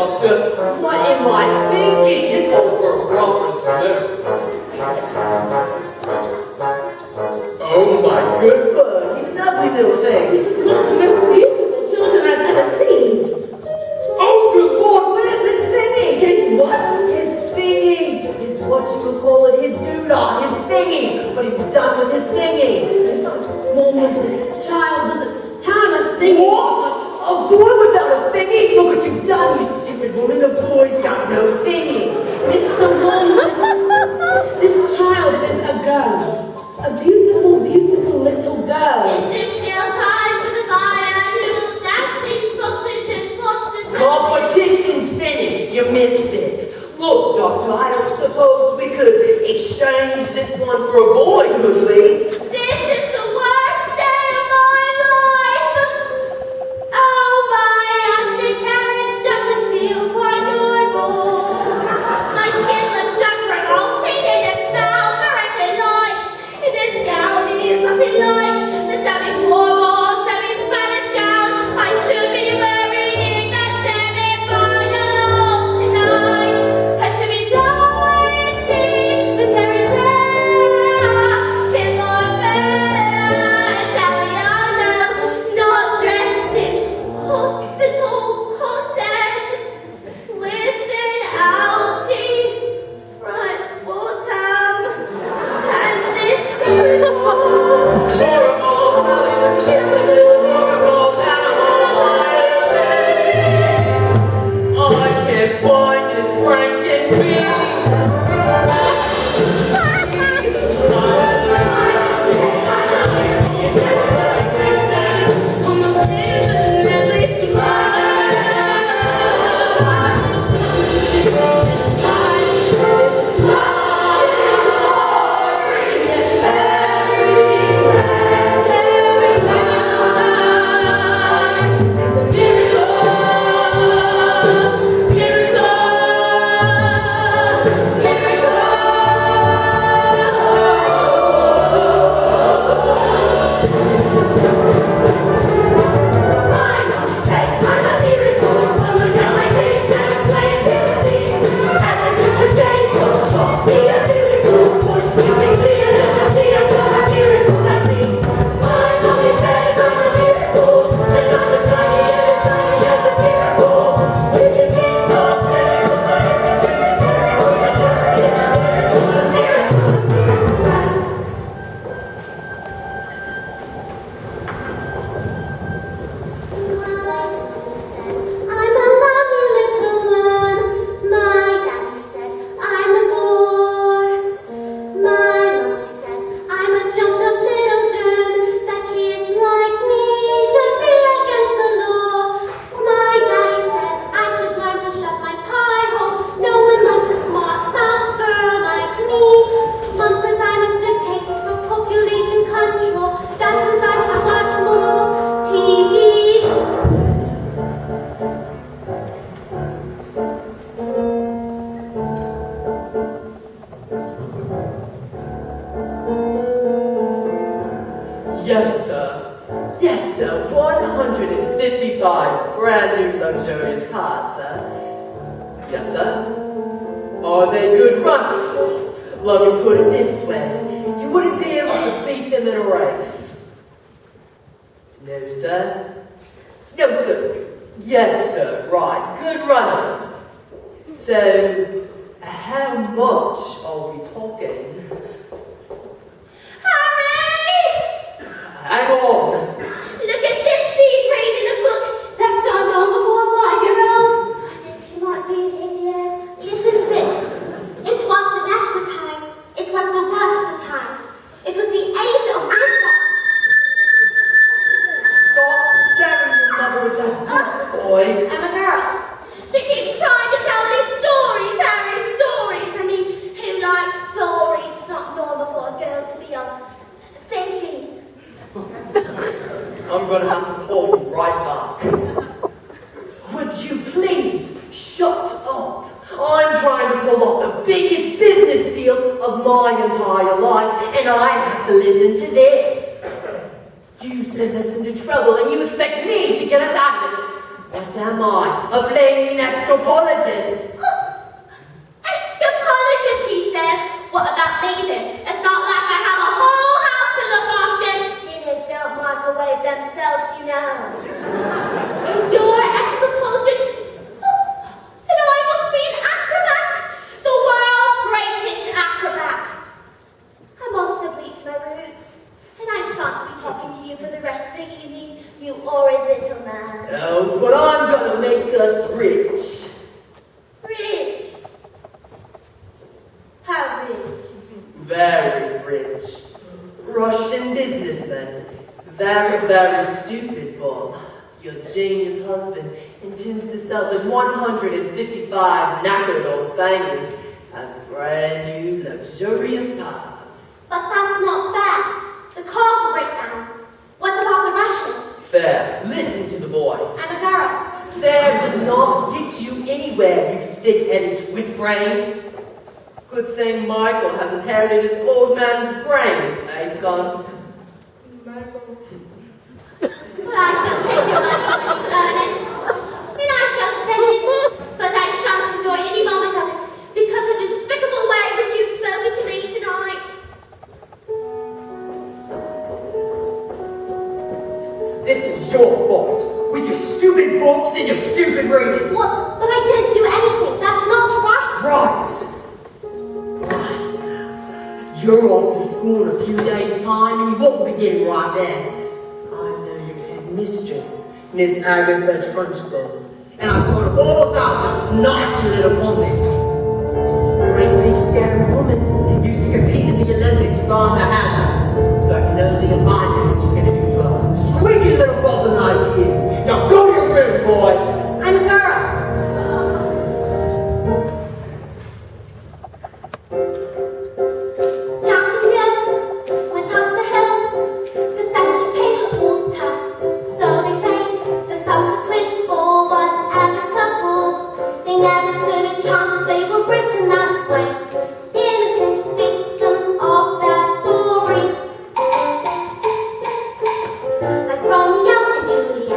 Doctor. What am I thinking? It's all For a brother's lips. Oh my good bird. He's a lovely little thing. This is one of the most beautiful children I've ever seen. Oh, good Lord, where's his thingy? His what? His thingy. His what you would call it, his doodah, his thingy. But he was done with his thingy. Mom, this child doesn't have a thing. What? A boy without a thingy? Look what you've done, you stupid woman. The boy's got no thingy. It's the one. This child is a girl. A beautiful, beautiful little girl. Is this still time for the fire? Little dancing sausage and prostitute? Competition's finished. You missed it. Look, Doctor, I don't suppose we could exchange this one for a boy, could we? This is the worst day of my life. Oh, my undercarriage doesn't feel quite normal. My skin looks just revolting in the smell caressing light. In this gown is nothing like the semi-formal, semi-Spanish gown I should be wearing in the semi-finals tonight. I should be dancing the Terra till Italiano, not dressed in hospital cotton with an ouchie front bottom and this I can't find his Yes, sir. Yes, sir. 155 brand new luxurious cars, sir. Yes, sir. Are they good runners? Let me put it this way. You wouldn't be able to beat them in a race. No, sir. No, sir. Yes, sir. Right. Good runners. So, how much are we talking? Hang on. Look at this, she's reading a book. That's not normal for a 5-year-old. I think she might be an idiot. Listen to this. It was the best of times. It was the worst of times. It was the age of wisdom. Stop scaring your mother with that book, boy. I'm a girl. She keeps trying to tell me stories, Harry, stories. I mean, who likes stories? It's not normal for a girl to be thinking. I'm going to have to call you right back. Would you please shut up? I'm trying to pull off the biggest business deal of my entire life, and I have to listen to this. You send us into trouble, and you expect me to get us out of it. What am I? A flaming anthropologist? Escapologist, he says. What about me then? It's not like I have a whole house to look after. Dinners don't microwave themselves, you know. If you're an escapologist, then I must be an acrobat. The world's greatest acrobat. I'm off to bleach my roots. And I shan't be talking to you for the rest of the evening, you horrid little man. Oh, but I'm gonna make us rich. Rich? How rich? Very rich. Russian businessman. Very, very stupid, Bob. Your genius husband intends to sell the 155 knackered old bangers as brand new luxurious cars. But that's not fair. The cars will break down. What about the Russians? Fair. Listen to the boy. I'm a girl. Fair does not get you anywhere, you thick-headed twit brain. Good thing Michael has inherited his old man's brains, eh, son? Well, I shall take your money when you earn it. And I shall spend it. But I shan't enjoy any moment of it because of the despicable way which you've spoken to me tonight. This is your fault, with your stupid books and your stupid reading. What? But I didn't do anything. That's not right. Right. You're off to school in a few days' time and you won't begin right then. I know your headmistress, Miss Agatha Trunchbull, and I told her all about the snarky little comments. Great big scary woman used to compete in the Olympics throwing the hammer, so I can only imagine what she's gonna do to a squeaky little goblin like you. Now go to your room, boy. I'm a girl. Captain Jim went up the hill to fetch a pail of water. So they say the subsequent fall was inevitable. They never stood a chance, they were written that way. Innocent victims of their story. Like Romeo and Juliet.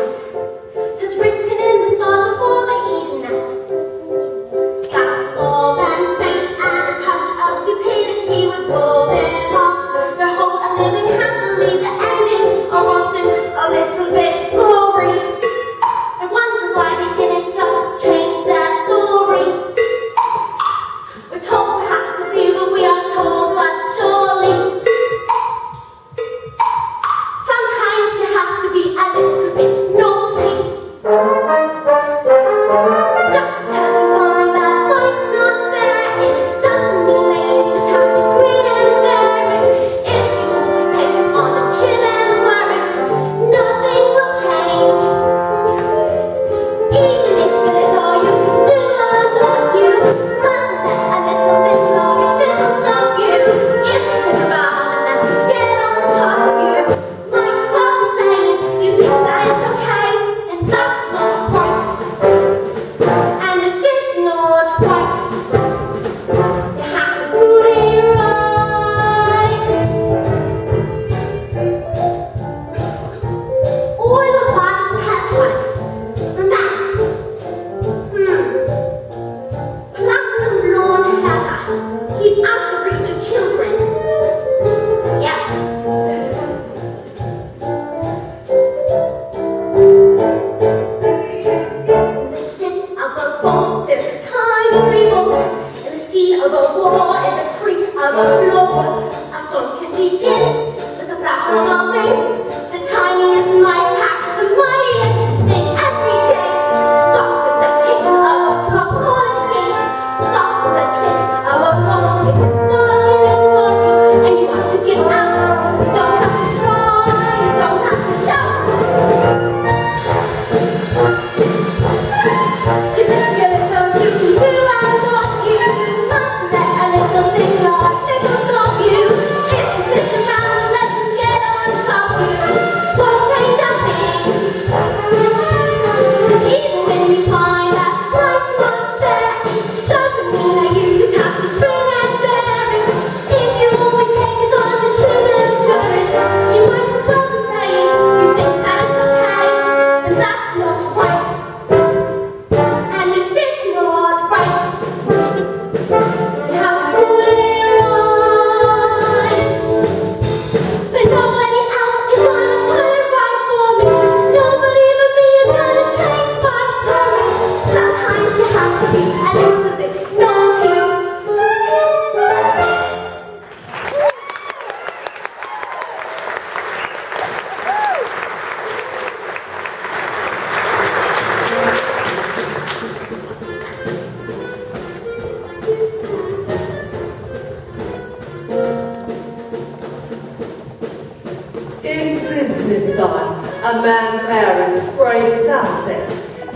A man's hair is as grey as sunset.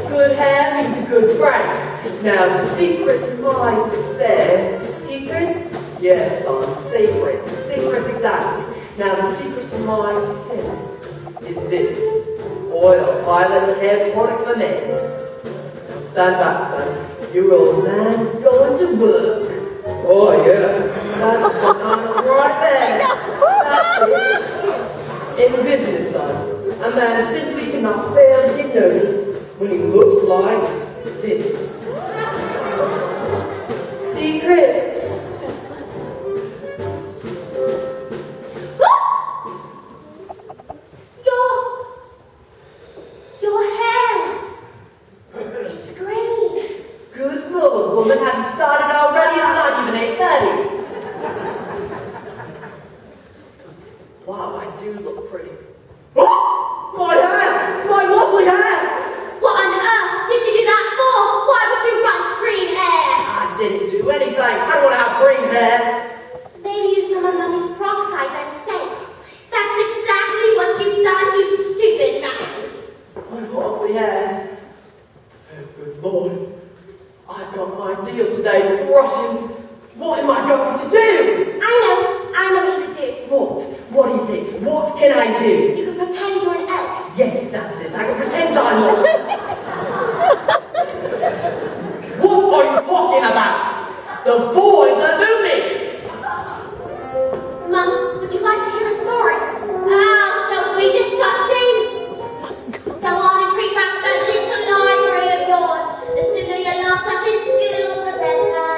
Good hair means a good brain. Now the secret to my success... Secrets? Yes, son, secrets. Secrets, exactly. Now the secret to my success is this. Oil, violet hair tonic for men. Stand back, son. Your old man's going to work. Oh, yeah. That's the banana right there. That's it. In business, son, a man simply cannot fail to give notice when he looks like this. Secrets. Your hair. It's green. Good Lord, woman, have you started already? It's not even 8:30. Wow, I do look pretty. Oh, my hair! My lovely hair! What on earth did you do that for? Why would you rush green hair? I didn't do anything. I don't want to have green hair. Maybe you summoned Mummy's peroxide by mistake. That's exactly what you've done, you stupid man. My lovely hair. Oh, good Lord. I've got my deal today with Russians. What am I going to do? I know what you could do. What? What is it? What can I do? You could pretend you're an elf. Yes, that's it. I can pretend I'm not. What are you talking about? The boys are looming. Mum, would you like to hear a story? Ah, don't be disgusting. Go on and creep back to that little library of yours. The sooner you're locked up in school, the better.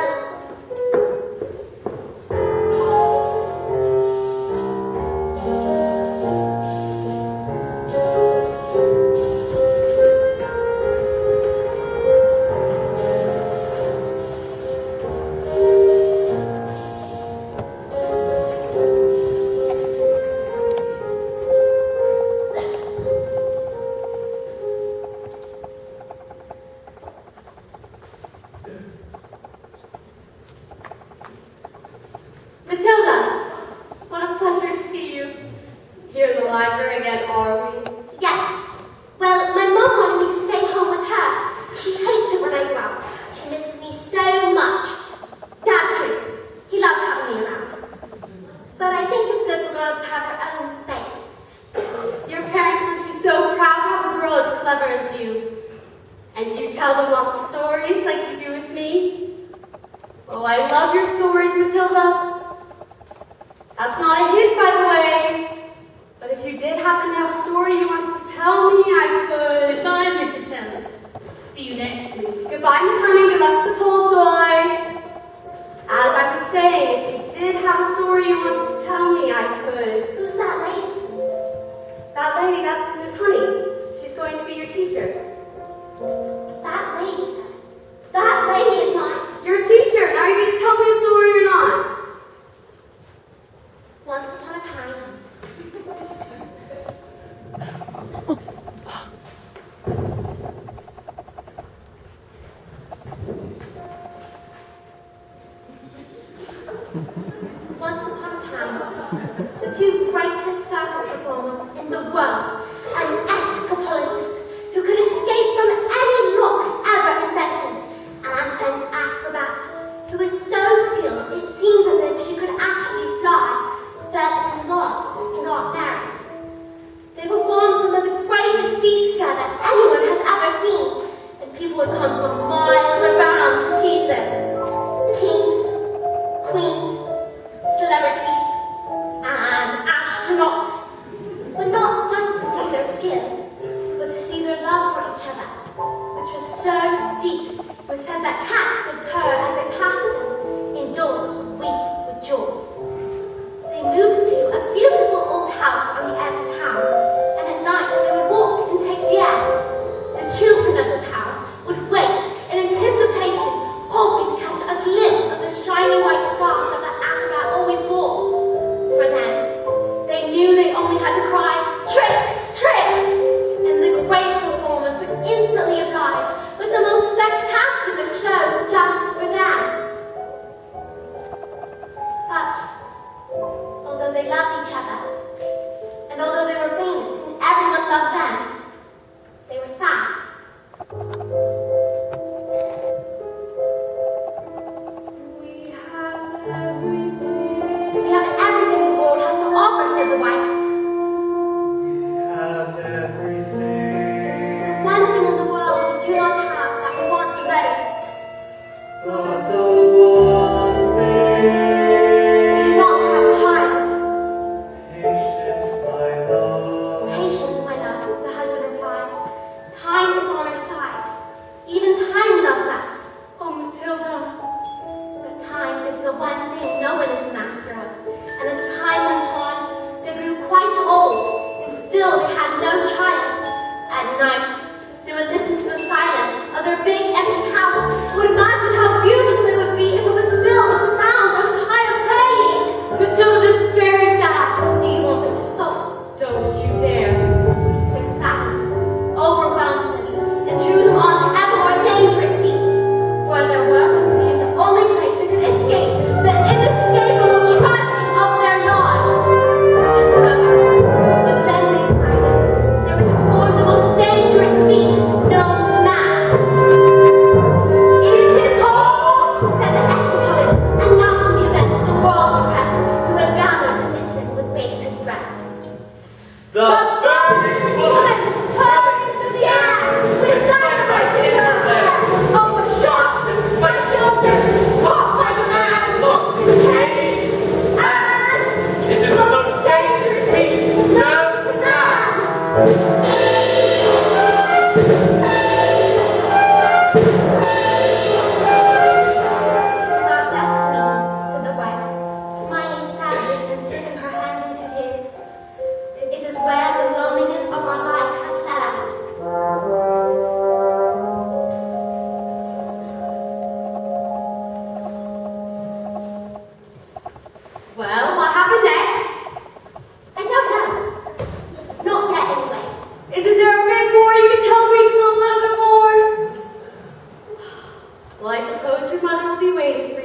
Matilda, what a pleasure to see you. Here in the library again, are we? Yes. Well, my mum wanted me to stay home with her. She hates it when I go out. She misses me so much. Dad too. He loves having me around. But I think it's good for girls to have their own space. Your parents must be so proud to have a girl as clever as you. And you tell them lots of stories like you do with me. Oh, I love your stories, Matilda. That's not a hint, by the way. But if you did happen to have a story you wanted to tell me, I could. Goodbye, Mrs. Phillips. See you next week. Goodbye, Miss Honey. Good luck with the Tolstoy. As I was saying, if you did have a story you wanted to tell me, I could. Who's that lady? That lady, that's Miss Honey. She's going to be your teacher. That lady? That lady is my... Your teacher. Now are you going to tell me a story or not? Once upon a time. Once upon a time, the two greatest circus performers in the world, an escapologist who could escape from any look ever invented, and an acrobat who was so skilled it seems as if she could actually fly, fell in love and got married. They performed some of the greatest feats together anyone has ever seen, and people would come from miles around to see them. Kings, queens, celebrities, and astronauts. But not just to see their skill, but to see their love for each other, which was so deep, it was said that cats would purr as they passed them, indoors would weep with joy. They moved to a beautiful old house on the edge of town, and at night they would walk and take the air. The children of the town would wait in anticipation, hoping to catch a glimpse of the shiny white scarf that the acrobat always wore. For them, they knew they only had to cry, "Tricks! Tricks!" and the great performers would instantly oblige with the most spectacular show Well, I suppose your mother will be waiting for